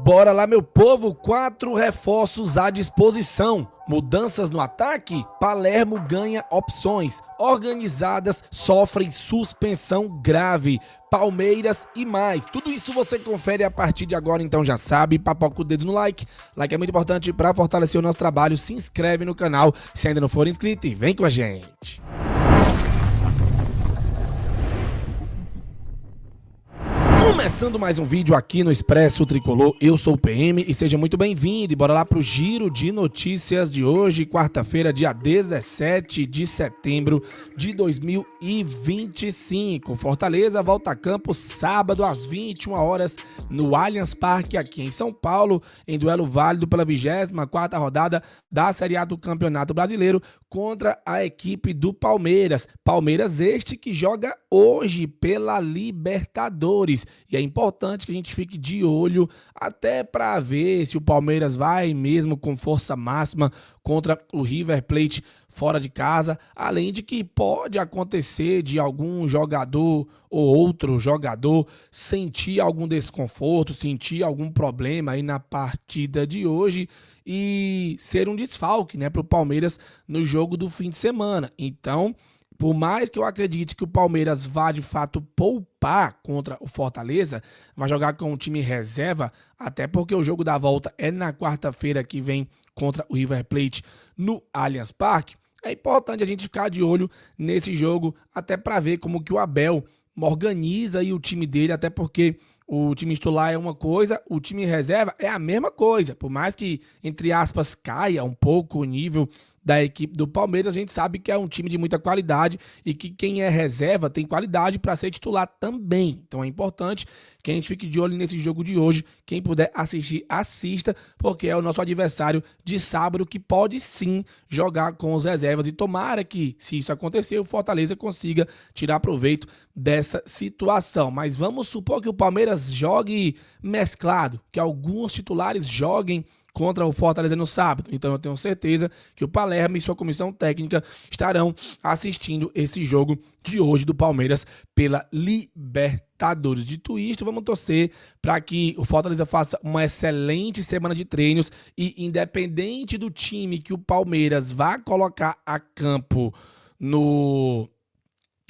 Bora lá, meu povo, 4 reforços à disposição. Mudanças no ataque? Palermo ganha opções. Organizadas sofrem suspensão grave. Palmeiras e mais. Tudo isso você confere a partir de agora, então já sabe. Papoca o dedo no like. Like é muito importante para fortalecer o nosso trabalho. Se inscreve no canal se ainda não for inscrito e vem com a gente. Começando mais um vídeo aqui no Expresso Tricolor, eu sou o PM e seja muito bem-vindo. E bora lá pro giro de notícias de hoje, quarta-feira, dia 17 de setembro de 2025. Fortaleza volta a campo sábado às 21 horas no Allianz Parque aqui em São Paulo, em duelo válido pela 24ª rodada da Série A do Campeonato Brasileiro contra a equipe do Palmeiras. Palmeiras este que joga hoje pela Libertadores. E é importante que a gente fique de olho até para ver se o Palmeiras vai mesmo com força máxima contra o River Plate fora de casa, além de que pode acontecer de algum jogador ou outro jogador sentir algum desconforto, sentir algum problema aí na partida de hoje e ser um desfalque, né, para o Palmeiras no jogo do fim de semana. Então, por mais que eu acredite que o Palmeiras vá de fato poupar contra o Fortaleza, vai jogar com o time reserva, até porque o jogo da volta é na quarta-feira que vem contra o River Plate no Allianz Parque. É importante a gente ficar de olho nesse jogo, até para ver como que o Abel organiza aí o time dele, até porque o time titular é uma coisa, o time reserva é a mesma coisa. Por mais que, entre aspas, caia um pouco o nível da equipe do Palmeiras, a gente sabe que é um time de muita qualidade e que quem é reserva tem qualidade para ser titular também. Então é importante que a gente fique de olho nesse jogo de hoje. Quem puder assistir, assista, porque é o nosso adversário de sábado que pode sim jogar com os reservas. E tomara que, se isso acontecer, o Fortaleza consiga tirar proveito dessa situação. Mas vamos supor que o Palmeiras jogue mesclado, que alguns titulares joguem contra o Fortaleza no sábado. Então eu tenho certeza que o Palermo e sua comissão técnica estarão assistindo esse jogo de hoje do Palmeiras pela Libertadores. Dito isto, vamos torcer para que o Fortaleza faça uma excelente semana de treinos e, independente do time que o Palmeiras vá colocar a campo no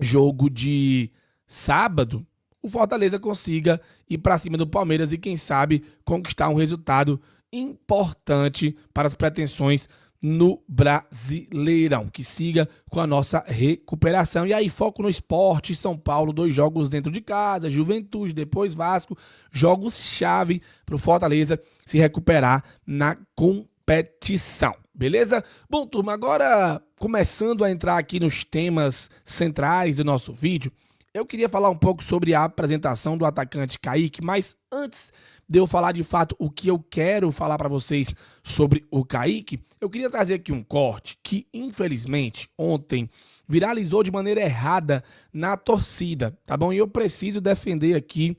jogo de sábado, o Fortaleza consiga ir para cima do Palmeiras e, quem sabe, conquistar um resultado importante para as pretensões no Brasileirão, que siga com a nossa recuperação. E aí, foco no esporte, São Paulo, 2 jogos dentro de casa, Juventude, depois Vasco, jogos-chave para o Fortaleza se recuperar na competição, beleza? Bom, turma, agora começando a entrar aqui nos temas centrais do nosso vídeo, eu queria falar um pouco sobre a apresentação do atacante Kaique, mas antes de eu falar de fato o que eu quero falar para vocês sobre o Kaique, eu queria trazer aqui um corte que, infelizmente, ontem viralizou de maneira errada na torcida, tá bom? E eu preciso defender aqui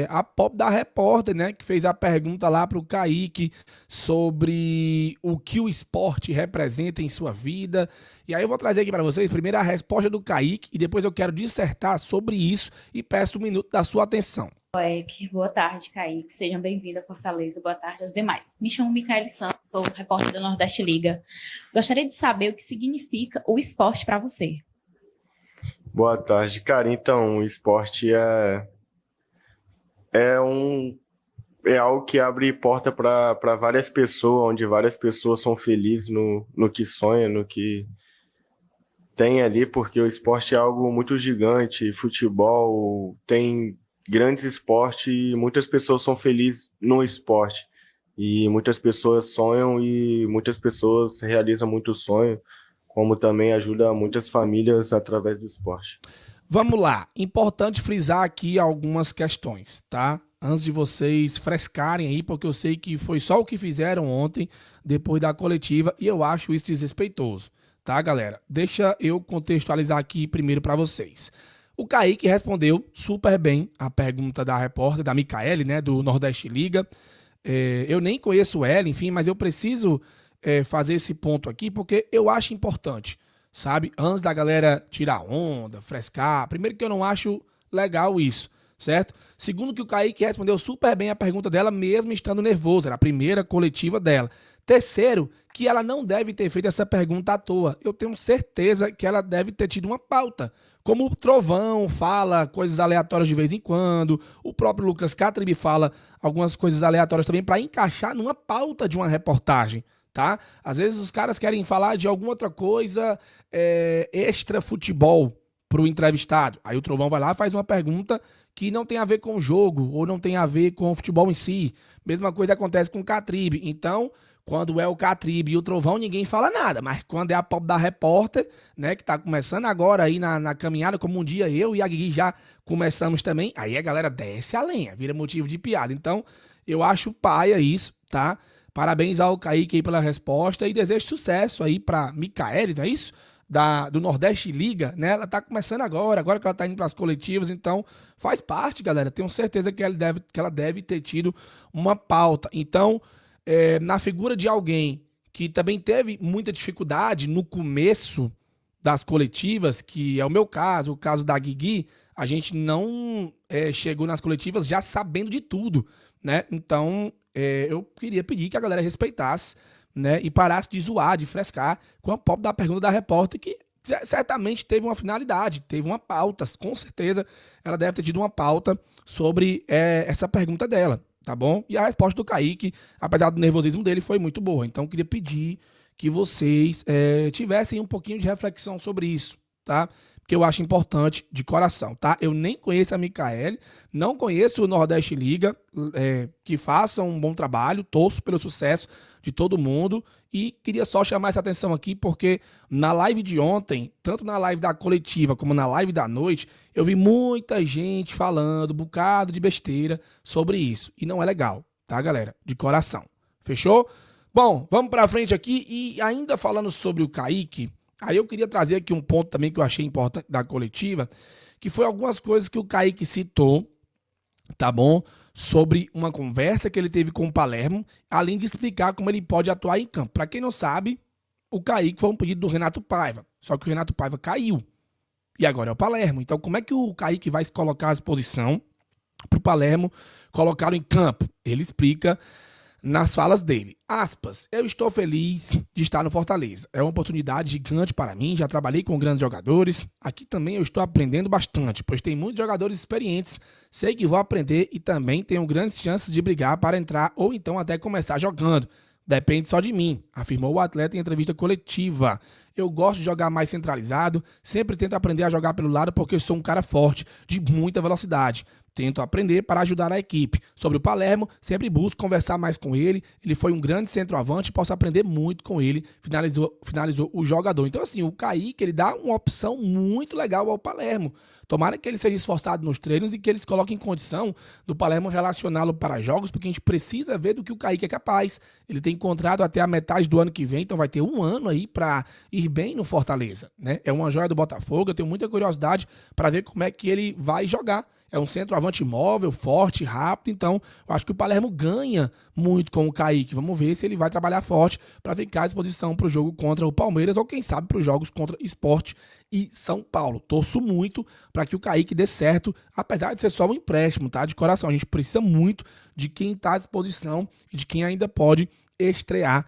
a pop da repórter, né, que fez a pergunta lá para o Kaique sobre o que o esporte representa em sua vida. E aí eu vou trazer aqui para vocês primeiro a resposta do Kaique e depois eu quero dissertar sobre isso e peço 1 minuto da sua atenção. Boa tarde, Kaique. Sejam bem-vindos a Fortaleza. Boa tarde aos demais. Me chamo Micaele Santos, sou repórter da Nordeste Liga. Gostaria de saber o que significa o esporte para você. Boa tarde, cara. Então, o esporte é algo que abre porta para várias pessoas, onde várias pessoas são felizes no que sonham, no que tem ali, porque o esporte é algo muito gigante. Futebol tem grandes esportes e muitas pessoas são felizes no esporte. E muitas pessoas sonham e muitas pessoas realizam muito sonho, como também ajuda muitas famílias através do esporte. Vamos lá, importante frisar aqui algumas questões, tá? Antes de vocês frescarem aí, porque eu sei que foi só o que fizeram ontem, depois da coletiva, e eu acho isso desrespeitoso, tá, galera? Deixa eu contextualizar aqui primeiro para vocês. O Kaique respondeu super bem a pergunta da repórter, da Micaele, né, do Nordeste Liga. Eu nem conheço ela, enfim, mas eu preciso fazer esse ponto aqui, porque eu acho importante, sabe? Antes da galera tirar onda, frescar. Primeiro que eu não acho legal isso, certo? Segundo, que o Kaique respondeu super bem a pergunta dela, mesmo estando nervoso. Era a primeira coletiva dela. Terceiro, que ela não deve ter feito essa pergunta à toa. Eu tenho certeza que ela deve ter tido uma pauta. Como o Trovão fala coisas aleatórias de vez em quando, o próprio Lucas Catribe fala algumas coisas aleatórias também para encaixar numa pauta de uma reportagem, tá? Às vezes os caras querem falar de alguma outra coisa extra futebol pro entrevistado. Aí o Trovão vai lá e faz uma pergunta que não tem a ver com o jogo ou não tem a ver com o futebol em si. Mesma coisa acontece com o Catribe. Então, quando é o Catribe e o Trovão, ninguém fala nada. Mas quando é a pop da repórter, né, que tá começando agora aí na caminhada, como um dia eu e a Gui já começamos também, aí a galera desce a lenha, vira motivo de piada. Então, eu acho paia isso, tá? Parabéns ao Kaique aí pela resposta e desejo sucesso aí pra Micaele, não é isso? Do Nordeste Liga, né? Ela tá começando agora que ela tá indo pras coletivas, então faz parte, galera. Tenho certeza que ela deve ter tido uma pauta. Então, na figura de alguém que também teve muita dificuldade no começo das coletivas, que é o meu caso, o caso da Guigui, a gente não chegou nas coletivas já sabendo de tudo, né? Então, eu queria pedir que a galera respeitasse, né, e parasse de zoar, de frescar com a pop da pergunta da repórter, que certamente teve uma finalidade, teve uma pauta, com certeza ela deve ter tido uma pauta sobre essa pergunta dela, tá bom? E a resposta do Kaique, apesar do nervosismo dele, foi muito boa. Então, eu queria pedir que vocês tivessem um pouquinho de reflexão sobre isso, tá? Porque eu acho importante de coração, tá? Eu nem conheço a Micaele, não conheço o Nordeste Liga, que façam um bom trabalho, torço pelo sucesso de todo mundo e queria só chamar essa atenção aqui porque na live de ontem, tanto na live da coletiva como na live da noite, eu vi muita gente falando um bocado de besteira sobre isso e não é legal, tá, galera? De coração. Fechou? Bom, vamos pra frente aqui e ainda falando sobre o Kaique, aí eu queria trazer aqui um ponto também que eu achei importante da coletiva, que foi algumas coisas que o Kaique citou, tá bom? Sobre uma conversa que ele teve com o Palermo, além de explicar como ele pode atuar em campo. Para quem não sabe, o Kaique foi um pedido do Renato Paiva, só que o Renato Paiva caiu. E agora é o Palermo. Então, como é que o Kaique vai se colocar à disposição para o Palermo colocá-lo em campo? Ele explica nas falas dele, aspas, eu estou feliz de estar no Fortaleza. É uma oportunidade gigante para mim, já trabalhei com grandes jogadores. Aqui também eu estou aprendendo bastante, pois tem muitos jogadores experientes. Sei que vou aprender e também tenho grandes chances de brigar para entrar ou então até começar jogando. Depende só de mim, afirmou o atleta em entrevista coletiva. Eu gosto de jogar mais centralizado, sempre tento aprender a jogar pelo lado porque eu sou um cara forte, de muita velocidade. Tento aprender para ajudar a equipe. Sobre o Palermo, sempre busco conversar mais com ele. Ele foi um grande centroavante e posso aprender muito com ele. Finalizou o jogador. Então, assim, o Kaique, ele dá uma opção muito legal ao Palermo. Tomara que ele seja esforçado nos treinos e que eles coloquem em condição do Palermo relacioná-lo para jogos, porque a gente precisa ver do que o Kaique é capaz. Ele tem contrato até a metade do ano que vem, então vai ter um ano aí para ir bem no Fortaleza, né? É uma joia do Botafogo, eu tenho muita curiosidade para ver como é que ele vai jogar. É um centroavante móvel, forte, rápido, então eu acho que o Palermo ganha muito com o Kaique. Vamos ver se ele vai trabalhar forte para ficar à disposição para o jogo contra o Palmeiras ou quem sabe para os jogos contra Sport e São Paulo. Torço muito para que o Kaique dê certo, apesar de ser só um empréstimo, tá? De coração, a gente precisa muito de quem está à disposição e de quem ainda pode estrear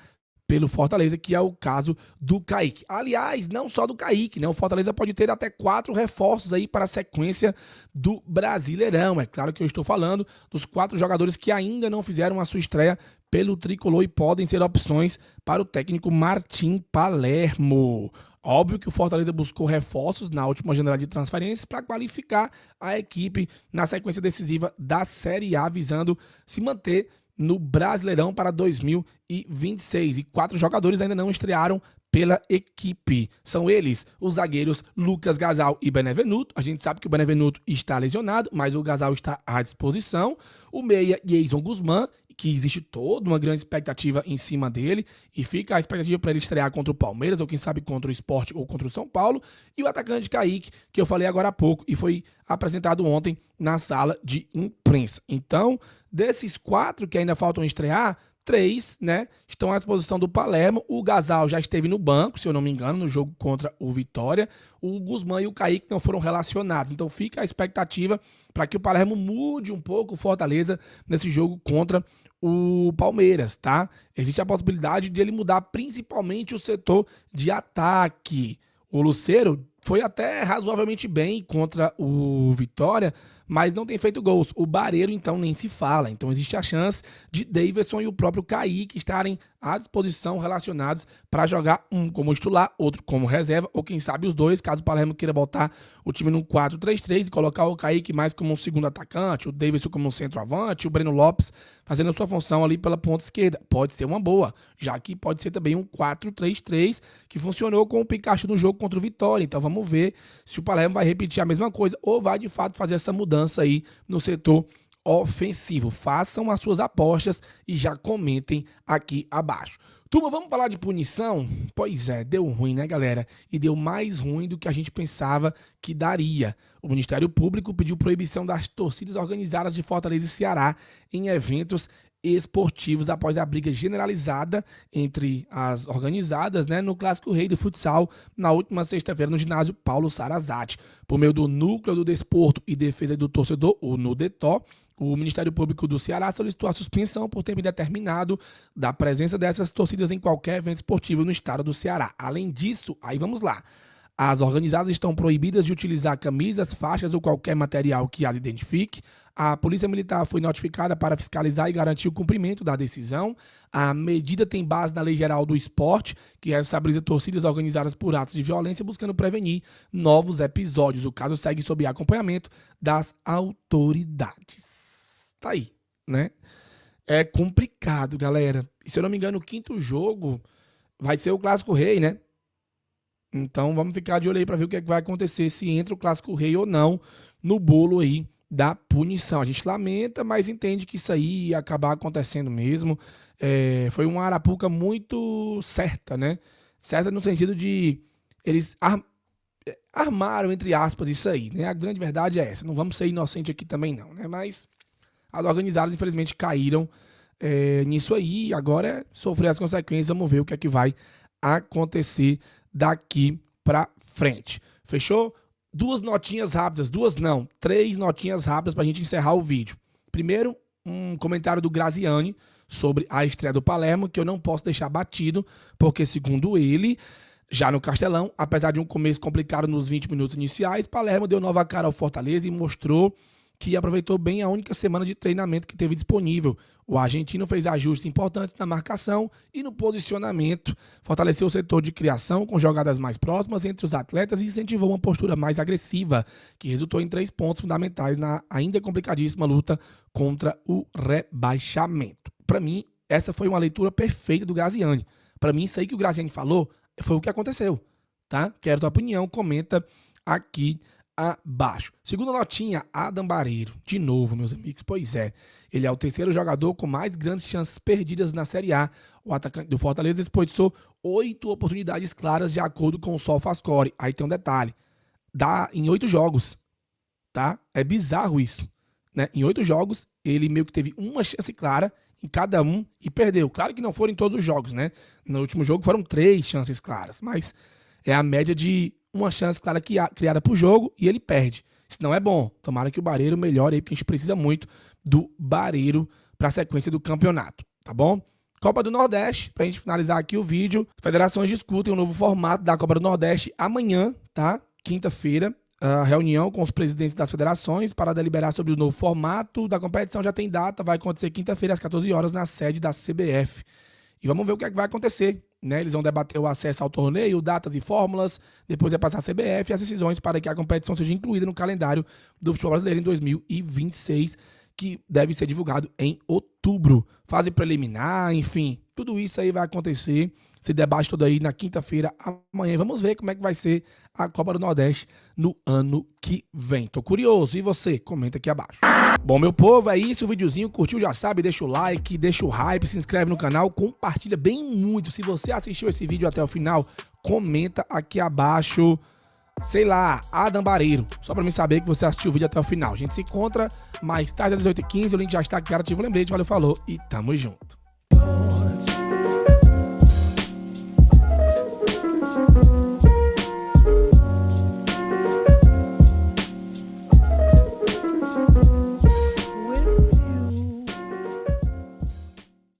pelo Fortaleza, que é o caso do Kaique. Aliás, não só do Kaique, né? O Fortaleza pode ter até 4 reforços aí para a sequência do Brasileirão. É claro que eu estou falando dos 4 jogadores que ainda não fizeram a sua estreia pelo Tricolor e podem ser opções para o técnico Martim Palermo. Óbvio que o Fortaleza buscou reforços na última janela de transferências para qualificar a equipe na sequência decisiva da Série A, visando se manter no Brasileirão para 2026. E 4 jogadores ainda não estrearam pela equipe. São eles os zagueiros Lucas Gasal e Benevenuto. A gente sabe que o Benevenuto está lesionado, mas o Gasal está à disposição. O meia Jason Guzmán, que existe toda uma grande expectativa em cima dele, e fica a expectativa para ele estrear contra o Palmeiras, ou quem sabe contra o Sport ou contra o São Paulo, e o atacante Kaique, que eu falei agora há pouco, e foi apresentado ontem na sala de imprensa. Então, desses 4 que ainda faltam estrear, 3, né, estão à disposição do Palermo. O Gasal já esteve no banco, se eu não me engano, no jogo contra o Vitória. O Guzmán e o Kaique não foram relacionados. Então fica a expectativa para que o Palermo mude um pouco o Fortaleza nesse jogo contra o Palmeiras, tá? Existe a possibilidade de ele mudar principalmente o setor de ataque. O Lucero foi até razoavelmente bem contra o Vitória, mas não tem feito gols. O Barreiro, então, nem se fala. Então, existe a chance de Daverson e o próprio Kaique estarem à disposição relacionados para jogar um como titular, outro como reserva, ou quem sabe os dois, caso o Palermo queira botar o time num 4-3-3 e colocar o Kaique mais como um segundo atacante, o Daverson como um centroavante, o Breno Lopes fazendo a sua função ali pela ponta esquerda. Pode ser uma boa, já que pode ser também um 4-3-3, que funcionou com o Pikachu no jogo contra o Vitória. Então, vamos ver se o Palermo vai repetir a mesma coisa ou vai, de fato, fazer essa mudança aí no setor ofensivo. Façam as suas apostas e já comentem aqui abaixo. Turma, vamos falar de punição? Pois é, deu ruim, né, galera? E deu mais ruim do que a gente pensava que daria. O Ministério Público pediu proibição das torcidas organizadas de Fortaleza e Ceará em eventos esportivos após a briga generalizada entre as organizadas, né, no Clássico Rei do Futsal na última sexta-feira no ginásio Paulo Sarazate. Por meio do Núcleo do Desporto e Defesa do Torcedor, o NUDETO, o Ministério Público do Ceará solicitou a suspensão por tempo indeterminado da presença dessas torcidas em qualquer evento esportivo no estado do Ceará. Além disso, aí vamos lá, as organizadas estão proibidas de utilizar camisas, faixas ou qualquer material que as identifique. A Polícia Militar foi notificada para fiscalizar e garantir o cumprimento da decisão. A medida tem base na Lei Geral do Esporte, que responsabiliza torcidas organizadas por atos de violência, buscando prevenir novos episódios. O caso segue sob acompanhamento das autoridades. Tá aí, né? É complicado, galera. E se eu não me engano, o quinto jogo vai ser o Clássico Rei, né? Então vamos ficar de olho aí para ver o que é que vai acontecer, se entra o Clássico Rei ou não no bolo aí da punição. A gente lamenta, mas entende que isso aí ia acabar acontecendo mesmo. Foi uma arapuca muito certa, né? Certa no sentido de eles armaram, entre aspas, isso aí, né? A grande verdade é essa. Não vamos ser inocentes aqui também não, né? Mas as organizadas, infelizmente, caíram nisso aí. Agora é sofrer as consequências. Vamos ver o que é que vai acontecer daqui pra frente. Fechou? 2 notinhas rápidas, 2 não, 3 notinhas rápidas pra gente encerrar o vídeo. Primeiro, um comentário do Graziani sobre a estreia do Palermo, que eu não posso deixar batido, porque segundo ele, já no Castelão, apesar de um começo complicado nos 20 minutos iniciais, Palermo deu nova cara ao Fortaleza e mostrou que aproveitou bem a única semana de treinamento que teve disponível. O argentino fez ajustes importantes na marcação e no posicionamento, fortaleceu o setor de criação com jogadas mais próximas entre os atletas e incentivou uma postura mais agressiva, que resultou em 3 pontos fundamentais na ainda complicadíssima luta contra o rebaixamento. Para mim, essa foi uma leitura perfeita do Graziani. Para mim, isso aí que o Graziani falou foi o que aconteceu, tá? Quero tua opinião, comenta aqui abaixo. Segunda notinha, Adam Barreiro. De novo, meus amigos. Pois é, ele é o terceiro jogador com mais grandes chances perdidas na Série A. O atacante do Fortaleza desperdiçou 8 oportunidades claras de acordo com o SofaScore. Aí tem um detalhe. Dá em 8 jogos, tá? É bizarro isso, né? Em 8 jogos, ele meio que teve uma chance clara em cada um e perdeu. Claro que não foram em todos os jogos, né? No último jogo foram 3 chances claras, mas é a média de uma chance clara criada pro jogo e ele perde. Isso não é bom. Tomara que o Barreiro melhore aí, porque a gente precisa muito do Barreiro para a sequência do campeonato, tá bom? Copa do Nordeste, pra gente finalizar aqui o vídeo. Federações discutem o novo formato da Copa do Nordeste amanhã, tá? Quinta-feira. A reunião com os presidentes das federações para deliberar sobre o novo formato da competição já tem data, vai acontecer quinta-feira às 14 horas na sede da CBF. E vamos ver o que é que vai acontecer, né? Eles vão debater o acesso ao torneio, datas e fórmulas, depois vai passar a CBF e as decisões para que a competição seja incluída no calendário do futebol brasileiro em 2026, que deve ser divulgado em outubro. Fase preliminar, enfim, tudo isso aí vai acontecer, esse debate todo aí na quinta-feira, amanhã. Vamos ver como é que vai ser a Copa do Nordeste no ano que vem. Tô curioso, e você? Comenta aqui abaixo. Bom, meu povo, é isso, o videozinho, curtiu, já sabe, deixa o like, deixa o hype, se inscreve no canal, compartilha bem muito. Se você assistiu esse vídeo até o final, comenta aqui abaixo, sei lá, Adam Barreiro, só pra mim saber que você assistiu o vídeo até o final. A gente se encontra mais tarde às 18h15, o link já está aqui, ativa o lembrete, valeu, falou e tamo junto. for